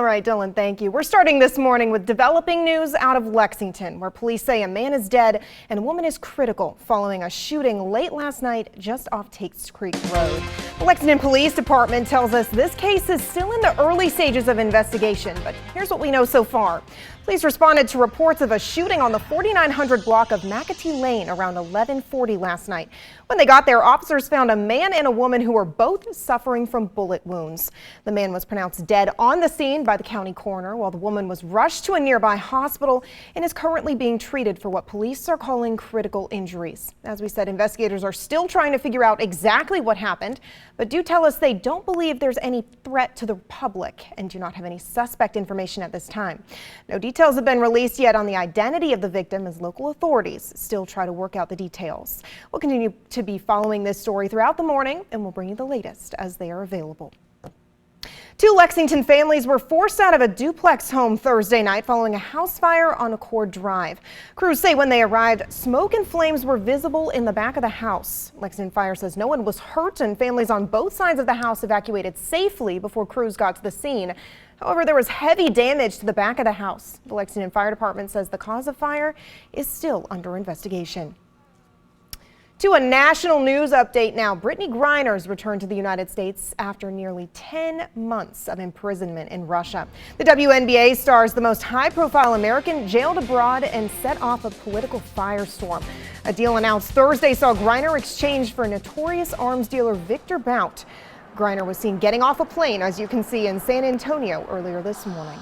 All right, Dylan, thank you. We're starting this morning with developing news out of Lexington, where police say a man is dead and a woman is critical following a shooting late last night just off Tate's Creek Road. The Lexington Police Department tells us this case is still in the early stages of investigation, but here's what we know so far. Police responded to reports of a shooting on the 4900 block of McAtee Lane around 11:40 last night. When they got there, officers found a man and a woman who were both suffering from bullet wounds. The man was pronounced dead on the scene by the county coroner, while the woman was rushed to a nearby hospital and is currently being treated for what police are calling critical injuries. As we said, investigators are still trying to figure out exactly what happened, but do tell us they don't believe there's any threat to the public and do not have any suspect information at this time. No details have been released yet on the identity of the victim as local authorities still try to work out the details. We'll continue to be following this story throughout the morning, and we'll bring you the latest as they are available. Two Lexington families were forced out of a duplex home Thursday night following a house fire on Accord Drive. Crews say when they arrived, smoke and flames were visible in the back of the house. Lexington Fire says no one was hurt and families on both sides of the house evacuated safely before crews got to the scene. However, there was heavy damage to the back of the house. The Lexington Fire Department says the cause of fire is still under investigation. To a national news update now. Brittany Griner's returned to the United States after nearly 10 months of imprisonment in Russia. The WNBA star is the most high-profile American jailed abroad and set off a political firestorm. A deal announced Thursday saw Griner exchanged for notorious arms dealer Victor Bout. Griner was seen getting off a plane, as you can see, in San Antonio earlier this morning.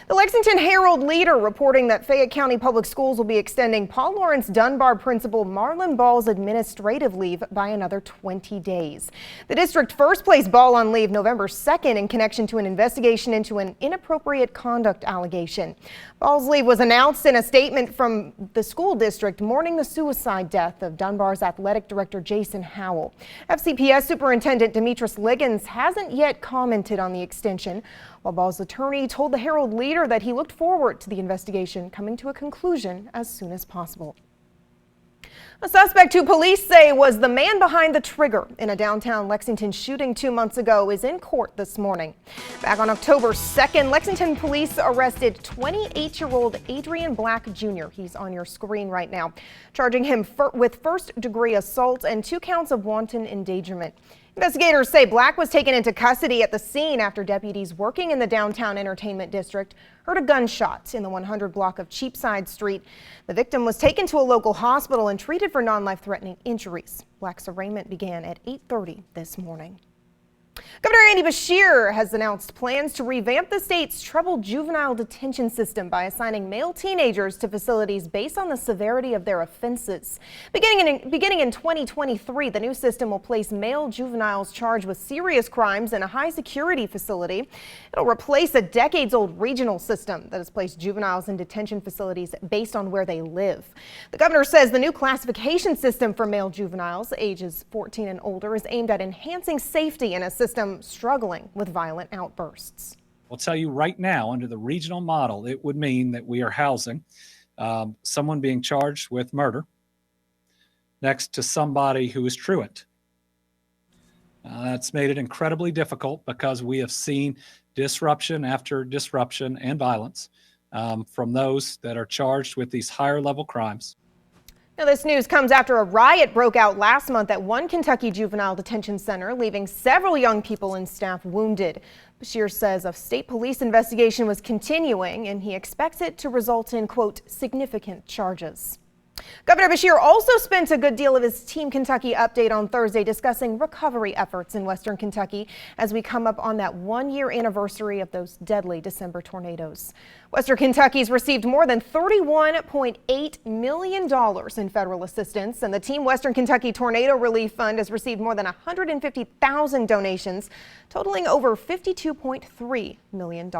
The Lexington Herald-Leader reporting that Fayette County Public Schools will be extending Paul Laurence Dunbar principal Marlon Ball's administrative leave by another 20 days. The district first placed Ball on leave November 2nd in connection to an investigation into an inappropriate conduct allegation. Ball's leave was announced in a statement from the school district mourning the suicide death of Dunbar's athletic director Jason Howell. FCPS Superintendent Demetris Liggins hasn't yet commented on the extension, while Ball's attorney told the Herald-Leader that he looked forward to the investigation coming to a conclusion as soon as possible. A suspect who police say was the man behind the trigger in a downtown Lexington shooting 2 months ago is in court this morning. Back on October 2nd, Lexington police arrested 28-year-old Adrian Black Jr. He's on your screen right now, charging him with first-degree assault and 2 counts of wanton endangerment. Investigators say Black was taken into custody at the scene after deputies working in the downtown entertainment district heard a gunshot in the 100 block of Cheapside Street. The victim was taken to a local hospital and treated for non-life-threatening injuries. Black's arraignment began at 8:30 this morning. Governor Andy Beshear has announced plans to revamp the state's troubled juvenile detention system by assigning male teenagers to facilities based on the severity of their offenses. Beginning in 2023, the new system will place male juveniles charged with serious crimes in a high-security facility. It'll replace a decades-old regional system that has placed juveniles in detention facilities based on where they live. The governor says the new classification system for male juveniles ages 14 and older is aimed at enhancing safety in a system struggling with violent outbursts. I'll tell you right now, under the regional model, it would mean that we are housing someone being charged with murder next to somebody who is truant. That's made it incredibly difficult because we have seen disruption after disruption and violence from those that are charged with these higher level crimes. Now, this news comes after a riot broke out last month at one Kentucky juvenile detention center, leaving several young people and staff wounded. Beshear says a state police investigation was continuing, and he expects it to result in, quote, significant charges. Governor Beshear also spent a good deal of his Team Kentucky update on Thursday discussing recovery efforts in Western Kentucky as we come up on that 1-year anniversary of those deadly December tornadoes. Western Kentucky's received more than $31.8 million in federal assistance, and the Team Western Kentucky Tornado Relief Fund has received more than 150,000 donations, totaling over $52.3 million.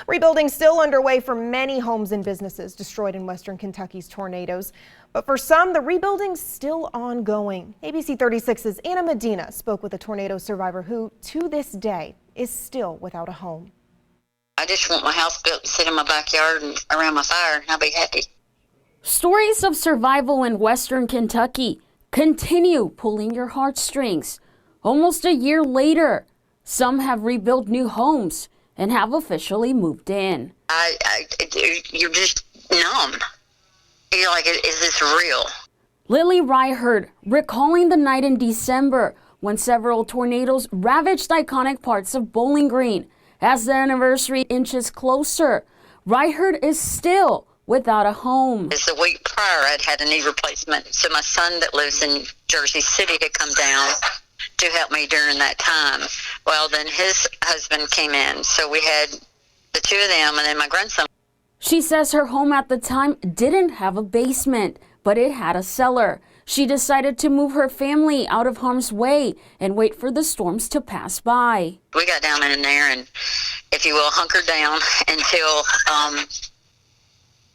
Rebuilding still underway for many homes and businesses destroyed in Western Kentucky's tornadoes. But for some, the rebuilding's still ongoing. ABC 36's Anna Medina spoke with a tornado survivor who, to this day, is still without a home. I just want my house built and sit in my backyard and around my fire, and I'll be happy. Stories of survival in Western Kentucky continue pulling your heartstrings. Almost a year later, Some have rebuilt new homes and have officially moved in. You're just numb. You're like, is this real? Lily Ryherd recalling the night in December when several tornadoes ravaged iconic parts of Bowling Green. As the anniversary inches closer, Ryherd is still without a home. It's the week prior I'd had a knee replacement, so my son that lives in Jersey City had come down to help me during that time. Well, then his husband came in, so we had the two of them, and then my grandson. She says her home at the time didn't have a basement, but it had a cellar. She decided to move her family out of harm's way and wait for the storms to pass by. We got down in there and, if you will, hunkered down until,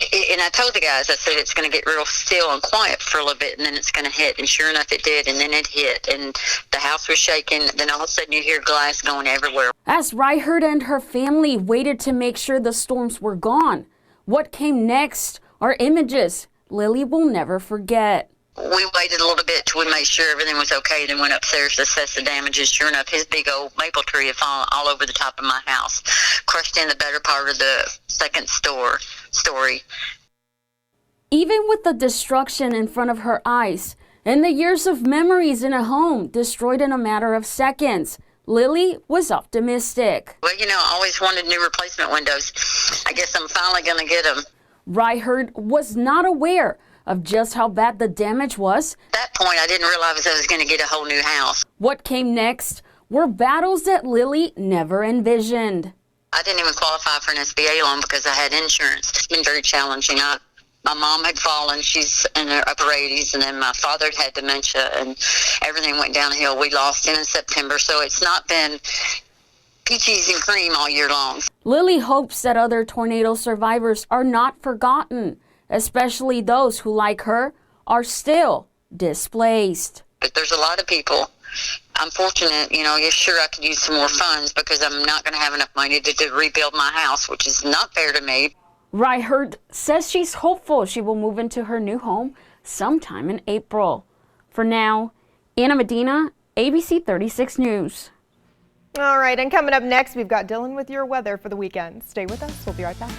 and I told the guys, I said, it's going to get real still and quiet for a little bit, and then it's going to hit. And sure enough, it did, and then it hit, and the house was shaking. Then all of a sudden, you hear glass going everywhere. As Ryherd and her family waited to make sure the storms were gone, what came next are images Lily will never forget. We waited a little bit till we made sure everything was okay, then went upstairs to assess the damages. Sure enough, his big old maple tree had fallen all over the top of my house, crushed in the better part of the second story. Even with the destruction in front of her eyes and the years of memories in a home destroyed in a matter of seconds, Lily was optimistic. Well, I always wanted new replacement windows. I guess I'm finally going to get them. Ryherd was not aware of just how bad the damage was. At that point, I didn't realize I was going to get a whole new house. What came next were battles that Lily never envisioned. I didn't even qualify for an SBA loan because I had insurance. It's been very challenging. My mom had fallen. She's in her upper 80s, and then my father had dementia, and everything went downhill. We lost him in September, so it's not been peaches and cream all year long. Lily hopes that other tornado survivors are not forgotten, especially those who, like her, are still displaced. But there's a lot of people. I'm fortunate, you're sure I could use some more funds because I'm not going to have enough money to rebuild my house, which is not fair to me. Ryherd says she's hopeful she will move into her new home sometime in April. For now, Anna Medina, ABC 36 News. All right, and coming up next, we've got Dylan with your weather for the weekend. Stay with us. We'll be right back.